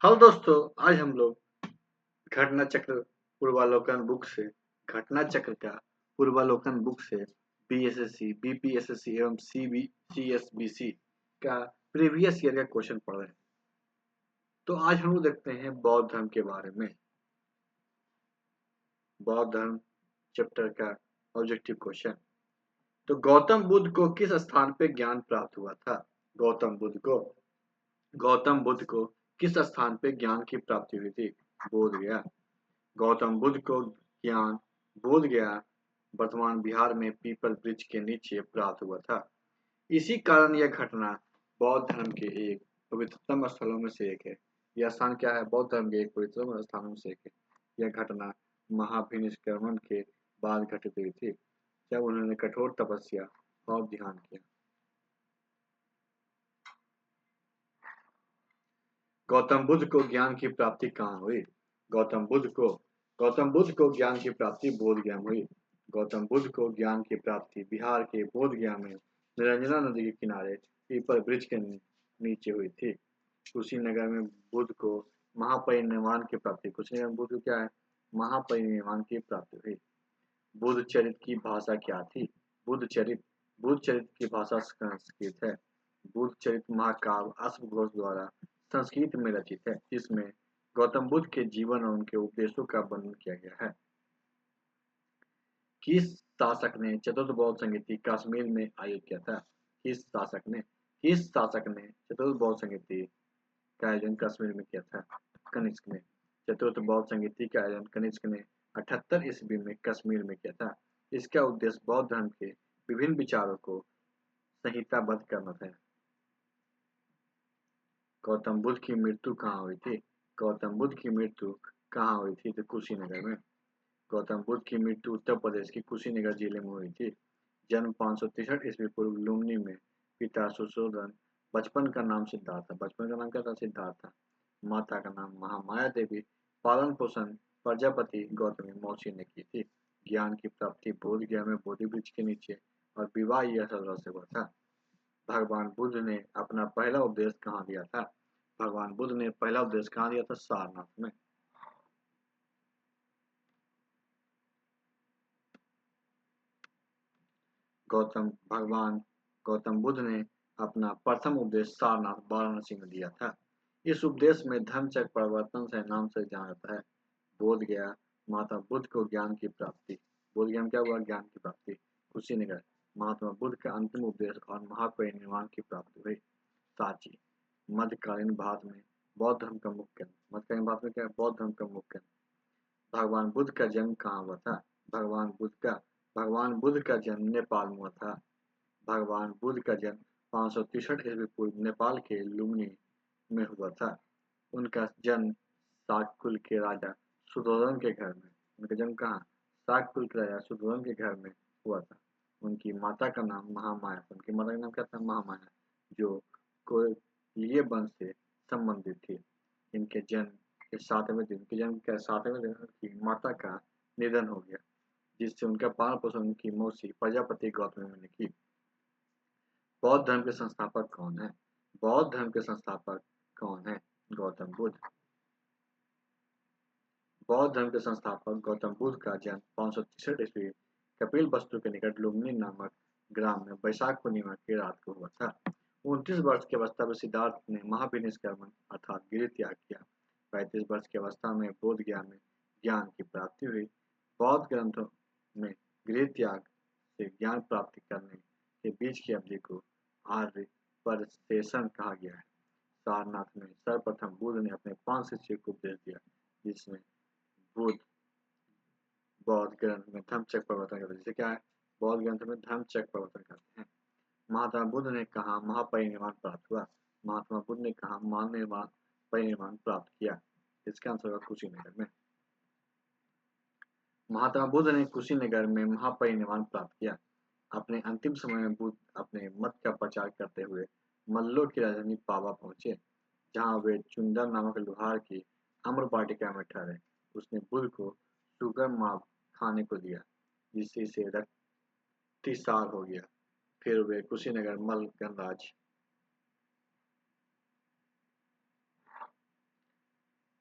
Hello दोस्तों, आज हम लोग घटना चक्र पूर्वालोकन बुक से घटना चक्र का पूर्वालोकन बुक से बीएसएससी, बीपीएसएससी एवं सीएसबीसी का प्रीवियस ईयर का क्वेश्चन पढ़ रहे हैं। तो आज हम लोग देखते हैं बौद्ध धर्म के बारे में। बौद्ध धर्म चैप्टर का ऑब्जेक्टिव क्वेश्चन। तो गौतम बुद्ध को किस स्थान पे ज्ञान प्राप्त हुआ था? गौतम बुद्ध को गौतम बुद्ध को किस स्थान पे ज्ञान की प्राप्ति हुई थी? बोध गया। गौतम बुद्ध को ज्ञान बोध गया वर्तमान बिहार में पीपल वृक्ष के नीचे प्राप्त हुआ था। इसी कारण यह घटना बौद्ध धर्म के एक पवित्रतम स्थलों में से एक है। यह स्थान क्या है? बौद्ध धर्म के एक पवित्रतम स्थानों में से एक है। यह घटना महाभिनिष्क्रमण के बाद घटित हुई थी, जब उन्होंने कठोर तपस्या और ध्यान किया। गौतम बुद्ध को ज्ञान की प्राप्ति कहाँ हुई? गौतम बुद्ध को गौतम बुद्ध को ज्ञान की प्राप्ति बोध गया में हुई। गौतम बुद्ध को ज्ञान की प्राप्ति बिहार के बोध गया में निरंजना नदी के किनारे पीपल वृक्ष के नीचे हुई थी। कुशीनगर में बुद्ध को महापरिनिर्वाण की प्राप्ति कुशीनगर में बुद्ध को क्या है? महापरिनिर्वाण की प्राप्ति हुई। बुद्ध चरित की भाषा क्या थी? बुद्ध चरित की भाषा संस्कृत है। बुद्ध चरित महाकाव्य अश्वघोष द्वारा संस्कृत में रचित है, जिसमें गौतम बुद्ध के जीवन और उनके उपदेशों का वर्णन किया गया है। किस शासक ने चतुर्थ बौद्ध संगीति कश्मीर में आयोजित किया था? किस शासक ने चतुर्थ बौद्ध संगीति का आयोजन कश्मीर में किया था? कनिष्क ने। चतुर्थ बौद्ध संगीति का आयोजन कनिष्क ने 78 ईस्वी में कश्मीर में किया था। इसका उद्देश्य बौद्ध धर्म के विभिन्न विचारों को संहिताबद्ध करना था। गौतम बुद्ध की मृत्यु कहाँ हुई थी? गौतम बुद्ध की मृत्यु कहाँ हुई थी? तो कुशीनगर में। गौतम बुद्ध की मृत्यु उत्तर प्रदेश के कुशीनगर जिले में हुई थी। जन्म 563 ईस्वी पूर्व लुम्बिनी में। पिता सुशोधन। बचपन का नाम सिद्धार्थ था। बचपन का नाम क्या था? सिद्धार्थ था। माता का नाम महामाया देवी। पालन पोषण प्रजापति गौतमी मौसी ने की थी। ज्ञान की प्राप्ति बोध गया में बोधि वृक्ष के नीचे और विवाह यह सरल से हुआ था। भगवान बुद्ध ने अपना पहला उपदेश कहाँ दिया था? भगवान बुद्ध ने पहला उपदेश कहाँ दिया था? सारनाथ में। भगवान गौतम बुद्ध ने अपना प्रथम उपदेश सारनाथ वाराणसी में दिया था। इस उपदेश में धर्मचक्र प्रवर्तन से नाम से जाना जाता है। बोध गया माता बुद्ध को ज्ञान की प्राप्ति। बोध गया में क्या हुआ? ज्ञान की प्राप्ति। कुशीनगर महात्मा बुद्ध का अंतिम उपदेश और महापरिनिर्वाण की प्राप्ति हुई। सांची मध्यकालीन भारत में बौद्ध धर्म का मुख्य केंद्र। मध्यकालीन भारत में क्या है? बौद्ध धर्म का मुख्य केंद्र। भगवान बुद्ध का जन्म कहाँ हुआ था? भगवान बुद्ध का जन्म नेपाल में हुआ था। भगवान बुद्ध का जन्म 563 ईस्वी पूर्व नेपाल के लुम्बिनी में हुआ था। उनका जन्म शाक कुल के राजा सुधोधन के घर में। उनका जन्म कहाँ? शाक कुल के राजा सुधोधन के घर में हुआ था। उनकी माता का नाम महामाया था। उनकी माता का नाम क्या था? महामाया, जो कोयलीय वंश से संबंधित थी। इनके जन्म के 7वें दिन उनकी माता का निधन हो गया, जिससे उनका पालन पोषण उनकी मौसी प्रजापति गौतमी ने की। बौद्ध धर्म के संस्थापक कौन है? बौद्ध धर्म के संस्थापक कौन है? गौतम बुद्ध। बौद्ध धर्म के संस्थापक गौतम बुद्ध का जन्म 563 ईस्वी कपिल वस्तु के निकट लुम्बिनी नामक ग्राम में वैशाख पूर्णिमा की रात को हुआ था। 29 वर्ष की अवस्था में सिद्धार्थ ने महाभिनिष्क्रमण अर्थात गृह त्याग किया। 35 वर्ष की अवस्था में बोध गया में ज्ञान की प्राप्ति हुई। बौद्ध ग्रंथों में गृह त्याग से ज्ञान प्राप्ति करने के बीच की अवधि को आर्य परिसेषण कहा गया है। सारनाथ में सर्वप्रथम बुद्ध ने अपने 5 शिष्यों को उपदेश दिया, जिसमें बुद्ध बौद्ध ग्रंथ में धम्मचक्र प्रवर्तन करते हैं। जैसे क्या है? बौद्ध ग्रंथ में धम्मचक्र प्रवर्तन करते हैं। महात्मा बुद्ध ने कहा महापरिनिर्वाण प्राप्त हुआ? महात्मा बुद्ध ने कहा परिनिर्वाण प्राप्त किया? इसका आंसर होगा कुशीनगर में। महात्मा बुद्ध ने कुशीनगर में महापरिनिर्वाण प्राप्त किया। अपने अंतिम समय में बुद्ध अपने मत का प्रचार करते हुए मल्लों की राजधानी पावा पहुंचे, जहां वे चुंदर नामक लोहार की अम्र वाटिका में ठहरे। उसने बुद्ध को शुगर माव खाने को दिया, जिससे इसे रक्तिसार हो गया। फिर वे कुशीनगर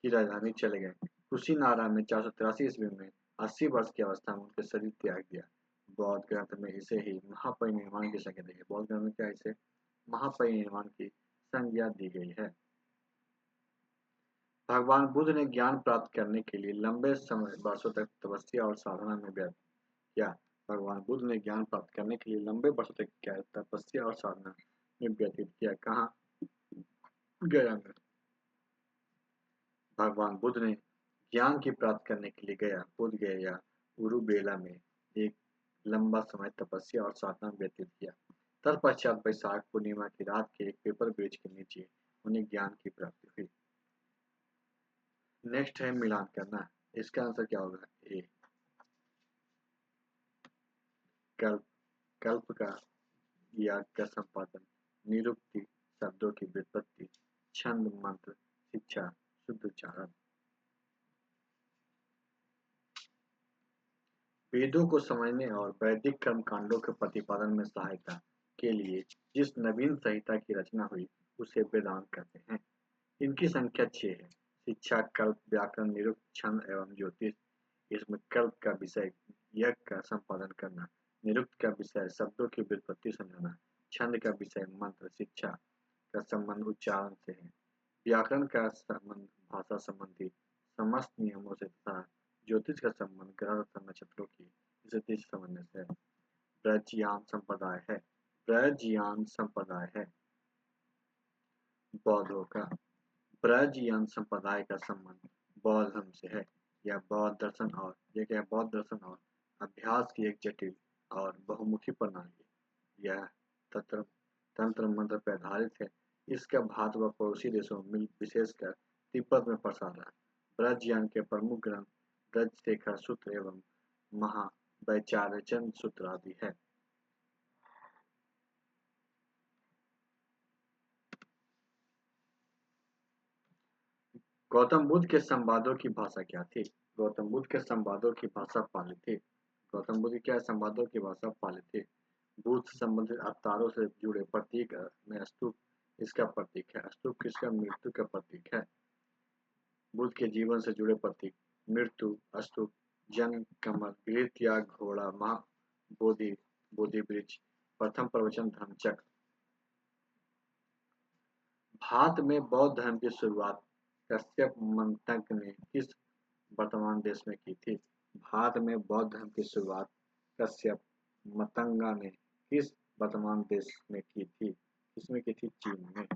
की राजधानी चले गए। कुशीनारा में 483 ईस्वी में 80 वर्ष की अवस्था में उनके शरीर त्याग दिया। बौद्ध ग्रंथ में इसे ही महापरिनिर्वाण की संज्ञा दी गई। बौद्ध ग्रंथ में क्या इसे महापरिनिर्वाण की संज्ञा दी गई है। भगवान बुद्ध ने ज्ञान प्राप्त करने के लिए लंबे समय वर्षों तक तपस्या और साधना में व्यर्थ किया। भगवान बुद्ध ने ज्ञान प्राप्त करने के लिए लंबे वर्षों तक क्या तपस्या और साधना में व्यतीत किया। कहाँ? गया में। भगवान बुद्ध ने ज्ञान की प्राप्त करने के लिए बोध गया या उरुबेला में एक लंबा समय तपस्या और साधना में व्यतीत किया। तत्पश्चात वैशाख पूर्णिमा की रात के एक पेपर वृक्ष के नीचे उन्हें ज्ञान की प्राप्ति हुई। नेक्स्ट है मिलान करना। इसका आंसर क्या होगा? ए। कल्प कल्प का याग का संपादन, निरुक्ति, शब्दों की व्युत्पत्ति, छंद, मंत्र, शिक्षा, शुद्ध उच्चारण। वेदों को समझने और वैदिक कर्म कांडों के प्रतिपादन में सहायता के लिए जिस नवीन संहिता की रचना हुई उसे वेदांत कहते हैं। इनकी संख्या 6 है। शिक्षा, कल्प, व्याकरण, निरुक्त, छंद एवं ज्योतिष। इसमें कल्प का विषय यज्ञ का संपादन करना, निरुक्त का विषय शब्दों की व्युत्पत्ति समझाना, छंद का विषय मंत्र, शिक्षा का संबंध उच्चारण से है, व्याकरण का संबंध भाषा संबंधी समस्त नियमों से तथा ज्योतिष का संबंध ग्रह तथा नक्षत्रों की स्थिति समझने से है। ब्रजयान संप्रदाय है। ब्रजयान संप्रदाय है बौद्धों का। ब्रजयान संप्रदाय का संबंध बौद्ध धर्म से है। यह बौद्ध दर्शन और अभ्यास की एक जटिल और बहुमुखी प्रणाली है। यह तंत्र तंत्र मंत्र पर आधारित है। इसका भारत व पड़ोसी देशों में विशेषकर तिब्बत में प्रसार है। ब्रजयान के प्रमुख ग्रंथ ब्रजशेखर सूत्र एवं महावैचार्यचंद सूत्र आदि है। गौतम बुद्ध के संवादों की भाषा क्या थी? गौतम बुद्ध के संवादों की भाषा पाली थी। गौतम बुद्ध क्या संवादों की भाषा पाली थी। बुद्ध से संबंधित अवतारों से जुड़े प्रतीक में स्तूप इसका प्रतीक है। स्तूप किसका? मृत्यु का प्रतीक है। बुद्ध के जीवन से जुड़े प्रतीक मृत्यु, स्तूप, जन्म, कमल, गृह त्याग, घोड़ा, महा बोधि, बोधि वृक्ष, प्रथम प्रवचन, धर्मचक्र। भारत में बौद्ध धर्म की शुरुआत कश्यप मंतक ने किस वर्तमान देश में की थी? भारत में बौद्ध धर्म की शुरुआत कश्यप मतंगा ने किस वर्तमान देश में की थी? किसमें की थी? चीन में।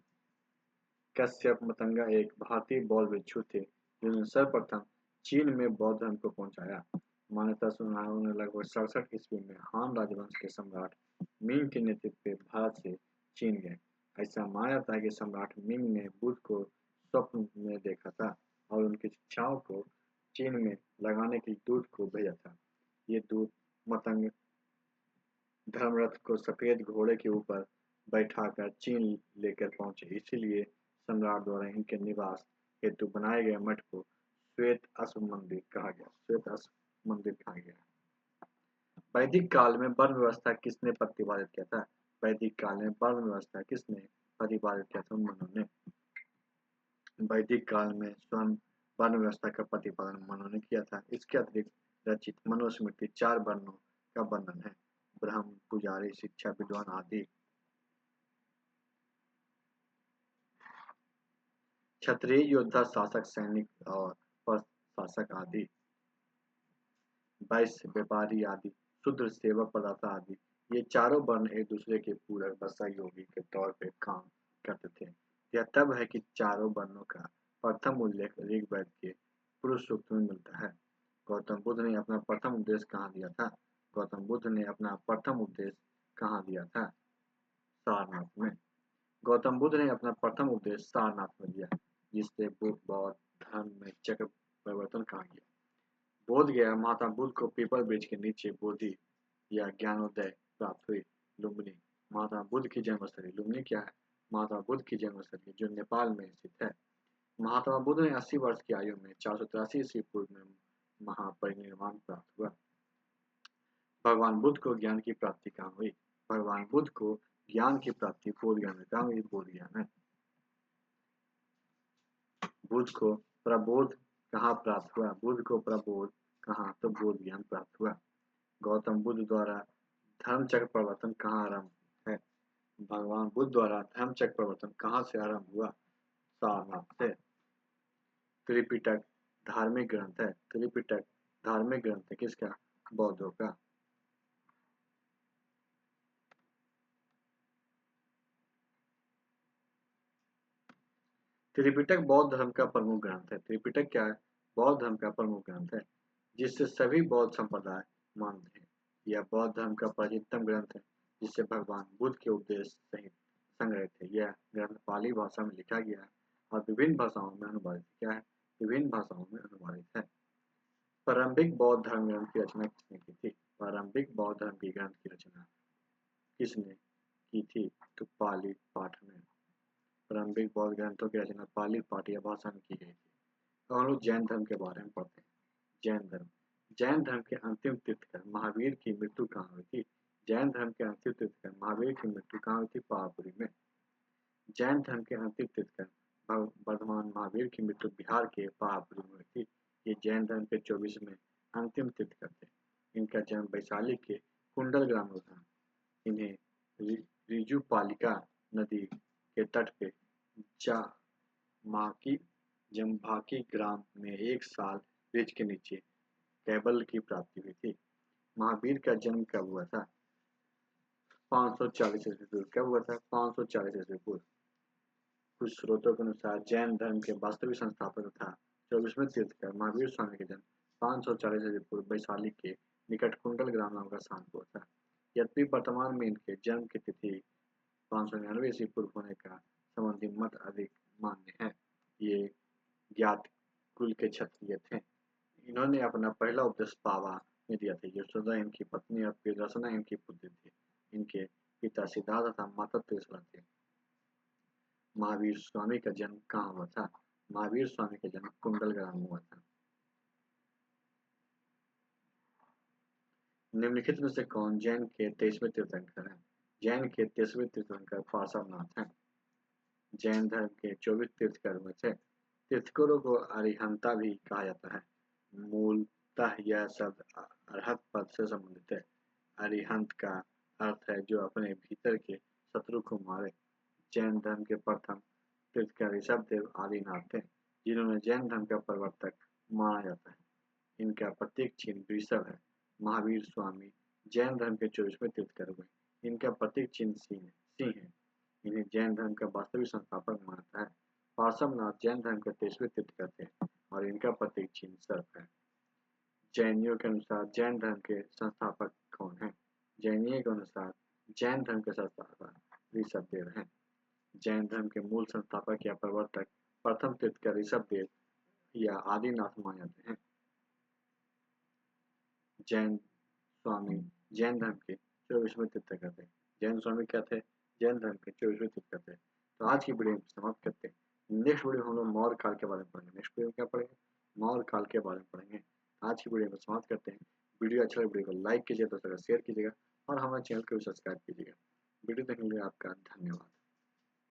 कश्यप मतंगा एक भारतीय बौद्ध भिक्षु थे जिन्होंने सर्वप्रथम चीन में बौद्ध धर्म को पहुंचाया। मान्यता उन्होंने लगभग 67 ईस्वी में हान राजवंश के सम्राट मिंग के नेतृत्व में भारत से चीन गए। ऐसा माना जाता है कि सम्राट मिंग ने बुद्ध को स्वप्न में देखा था और उनकी शिक्षाओं को चीन में लगाने के लिए दूत को भेजा था। ये दूत मतंग धर्मरथ को सफेद घोड़े के ऊपर बैठाकर चीन लेकर पहुंचे। इसीलिए सम्राट द्वारा इनके निवास हेतु बनाए गए मठ को श्वेत अश्व मंदिर कहा गया। श्वेत अश्व मंदिर कहा गया। वैदिक काल में वर्ण व्यवस्था किसने प्रतिपादित किया था? वैदिक काल में वर्ण व्यवस्था किसने प्रतिपादित किया था? मनु ने। वैदिक काल में स्वर्ण वर्ण व्यवस्था का प्रतिपादन मनु ने किया था। इसके अतिरिक्त रचित मनुस्मृति 4 वर्णों का वर्णन है। ब्रह्म, पुजारी, शिक्षा, विद्वान आदि। क्षत्रिय, योद्धा, शासक, सैनिक और प्रशासक आदि। वैश्य, व्यापारी आदि, शूद्र, सेवक, प्रदाता आदि। ये चारों वर्ण एक दूसरे के पूरक व सहयोगी के तौर पर काम करते थे। यह तब है कि चारों वर्णों का प्रथम उल्लेख ऋग्वेद के पुरुष सूक्त में मिलता है। गौतम बुद्ध ने अपना प्रथम उपदेश कहाँ दिया था? गौतम बुद्ध ने अपना प्रथम उपदेश कहाँ दिया था? सारनाथ में। गौतम बुद्ध ने अपना प्रथम उपदेश सारनाथ में दिया, जिससे बौद्ध धर्म में चक्र परिवर्तन कहा गया। बोध गया महात्मा बुद्ध को पीपल वृक्ष के नीचे बोधि या ज्ञानोदय प्राप्त हुई। लुम्बिनी महात्मा बुद्ध की जन्मस्थली। लुम्बिनी क्या है? महात्मा बुद्ध की जन्मस्थली जो नेपाल में स्थित है। महात्मा बुद्ध ने 80 वर्ष की आयु में 483 ईस्वी पूर्व में महापरिनिर्वाण प्राप्त हुआ। भगवान बुद्ध को ज्ञान की प्राप्ति कहाँ हुई? भगवान बुद्ध को ज्ञान की प्राप्ति बोध ज्ञान में कहाँ हुई? बोध ज्ञान है। बुद्ध को प्रबोध कहाँ प्राप्त हुआ? बुद्ध को प्रबोध कहाँ? तो बोध ज्ञान प्राप्त हुआ। गौतम बुद्ध द्वारा धर्म चक्र प्रवर्तन कहाँ आरंभ है? भगवान बुद्ध द्वारा धर्म चक्र प्रवर्तन कहाँ से आरंभ हुआ? सारनाथ से। त्रिपिटक धार्मिक ग्रंथ है। त्रिपिटक धार्मिक ग्रंथ है किसका? बौद्धों का। त्रिपिटक बौद्ध धर्म का प्रमुख ग्रंथ है। त्रिपिटक क्या है? बौद्ध धर्म का प्रमुख ग्रंथ है जिससे सभी बौद्ध संप्रदाय मानते हैं। यह बौद्ध धर्म का प्राचीनतम ग्रंथ है जिससे भगवान बुद्ध के उपदेश सहित संग्रहित है। यह ग्रंथ पाली भाषा में लिखा गया है और विभिन्न भाषाओं में अनुवादित क्या है? विभिन्न भाषाओं में अनुवादित है। प्रारंभिक बौद्ध धर्म ग्रंथ की रचना किसने की थी? प्रारंभिक बौद्ध धर्म की ग्रंथ की रचना किसने की थी? तो पाली पाठ में। प्रारंभिक बौद्ध ग्रंथों की रचना पाली पाठ्य भाषा में की गई थी। तो हम लोग जैन धर्म के बारे में पढ़ते हैं। जैन धर्म। जैन धर्म के अंतिम तीर्थंकर महावीर की मृत्यु कहाँ हुई थी? जैन धर्म के अंतिम तीर्थंकर महावीर की मृत्यु कहाँ हुई थी? पावापुरी में। जैन धर्म के अंतिम तीर्थंकर वर्धमान महावीर की मृत्यु बिहार के पावापुरी में हुई थी। ये जैन धर्म के 24वें अंतिम तीर्थंकर थे। इनका जन्म वैशाली के कुंडल ग्राम में हुआ। इन्हें रिजुपालिका नदी के तट पे जम्भाकी ग्राम में एक साल ब्रिज के नीचे कैबल की प्राप्ति हुई थी। महावीर का जन्म कब हुआ था? 540 ईस्वी पूर्व। कब हुआ था? 540 ईस्वी पूर्व। कुछ स्रोतों के अनुसार जैन धर्म के वास्तविक संस्थापक तथा 24वें तीर्थंकर महावीर स्वामी का जन्म 540 ईस्वी पूर्व वैशाली के निकट कुंडल ग्राम नाम का स्थान हुआ था। यद्यपि वर्तमान में इनके जन्म की तिथि 599 ईस्वी पूर्व होने का संबंधी मत अधिक मान्य है। ये ज्ञात कुल के क्षत्रिय थे। इन्होंने अपना पहला उपदेश पावा में दिया था। यशोदा इनकी पत्नी और प्रियदर्शना इनकी पुत्री थी। इनके पिता सिद्धार्थ तथा माता त्रिशला थे। महावीर स्वामी का जन्म कहाँ हुआ था? महावीर स्वामी का जन्म कुंडल ग्राम में हुआ था। निम्नलिखित में से कौन जैन के 23वें तीर्थंकर है? जैन के 23वें तीर्थंकर पार्श्वनाथ हैं। जैन धर्म के 24 तीर्थंकर में थे। तीर्थंकरों को अरिहंता भी कहा जाता है। मूलतः यह शब्द अरहत पद से संबंधित है। अरिहंत का अर्थ है जो अपने भीतर के शत्रु को मारे। जैन धर्म के प्रथम तीर्थंकर ऋषभदेव आदिनाथ थे जिन्होंने जैन धर्म का प्रवर्तक माना जाता है। इनका प्रतीक चिन्ह ऋषभ है। महावीर स्वामी जैन धर्म के 24वें तीर्थंकर हुए। इनका प्रतीक चिन्ह सिंह है। इन्हें जैन धर्म का वास्तविक संस्थापक मानता है। पार्श्वनाथ जैन धर्म के 23वें तीर्थंकर थे और इनका प्रतीक चिन्ह सर्प है। जैनियों के अनुसार जैन धर्म के संस्थापक कौन हैं? जैनियों के अनुसार जैन धर्म के संस्थापक ऋषभदेव हैं। जैन धर्म के मूल संस्थापक या प्रवर्तक प्रथम तीर्थंकर ऋषभदेव या आदिनाथ माने जाते हैं। जैन स्वामी जैन धर्म के 24वें तीर्थंकर थे। जैन स्वामी क्या थे? जैन धर्म के 24वें तीर्थंकर थे। तो आज की वीडियो में समाप्त करते हैं। नेक्स्ट वीडियो हम लोग मौर्य काल के बारे में पढ़ेंगे। नेक्स्ट वीडियो में क्या पढ़ेंगे? मौर्य काल के बारे में पढ़ेंगे। आज की वीडियो में समाप्त करते हैं। वीडियो अच्छा लगे वीडियो को लाइक कीजिएगा, दोस्तों को शेयर कीजिएगा और हमारे चैनल को भी सब्सक्राइब कीजिएगा। वीडियो देखने के लिए आपका धन्यवाद।